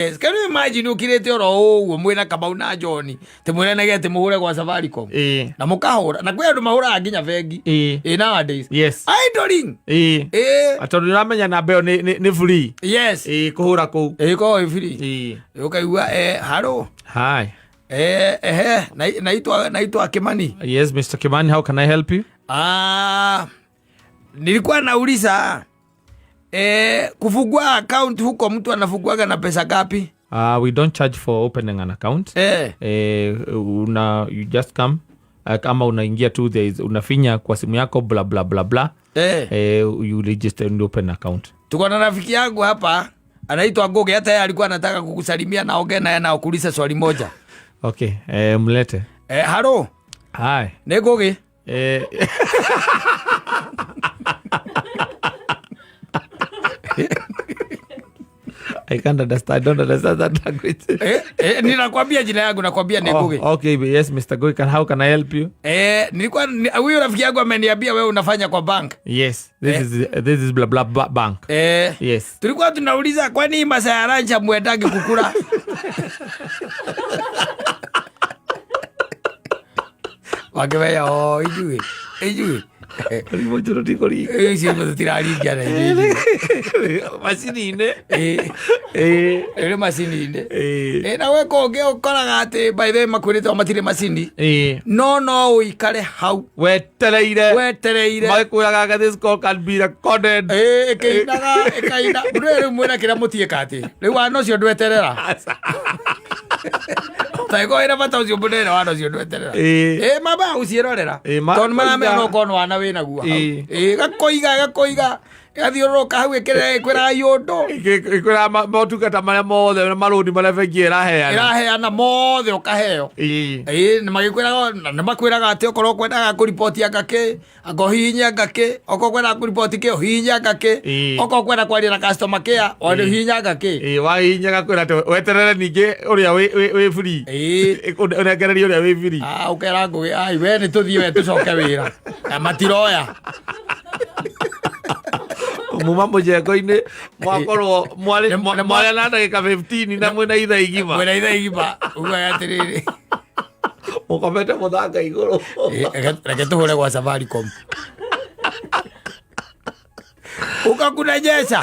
Yes, can you imagine ukirete oro mwena Kamau na John te mwenage te muhure kwa Safaricom na mukahura na kwe andu mahura nginya bengi nowadays yes idling atondu ramenya na beo ni free yes kuhura ku ko free ukaigua hello hi naitwa Kimani. Yes, Mr. Kimani, how can I help you? Nilikuwa nauliza kufungua account huko mtu anafunguaga na pesa gapi? We don't charge for opening an account. You just come kama unaingia tu unafinya kwa simu yako bla bla bla bla. You register and open account. Tuko na rafiki yangu hapa anaitwa Goge, hata yeye alikuwa anataka kukusalimia na ongea naye na kuuliza swali moja. Okay, mlete. Hello. Hi. Ne Goge? I can't understand. I don't understand that language. Ninakwambia jina yangu, nakwambia ne Goge. Okay, yes Mr. Goge, how can I help you? Nilikuwa huyo rafiki yangu ameniambia wewe unafanya kwa bank. Yes, this is blah blah bank. Yes. Tulikuwa tunauliza kwani masaa ya lunch muendagi kukula? Wageweya ijui Rimojoro tikori sio tirarigia na ijui masini-ine masini-ine na we konge ukoraga ati by the way makwirite matire masini no uikare hau wetereire makwiraga this call can be recorded ekaina mure mwena kira mutieka ati riu wano cio ndweterera taiko ira bata ucio munene wano cio ndweterera mama ucierorera ton mama no kono wana wina guo gakoiga gathiururuka hau kwira yundu kwira motungata maria mothe maruni maria bengi iraheana mothe ukaheo nĩmakwĩraga atĩ okorwo kwendaga kũripotia ngakĩ hihinya ngakĩ okorwo kwendaga kũripoti kĩ hihinya ngakĩ okorwo kwenda kwaria na customer care hihinya ngakĩ wahihinya gakwĩra atĩ weterere ningĩ ũrĩa wĩ free ũnengereria ũrĩa wĩ free ũkera Ngũgĩ ai we nĩ tũthiĩ we tũcoke wĩra matiroya muma mũjengo-inĩ mwakorwo mwarĩa na ndagĩka 15 na mwĩna itha igima ugaga atĩrĩrĩ mũkomete mũthanga igũrũ reke tũhũre gwa Safaricom ukakunejesha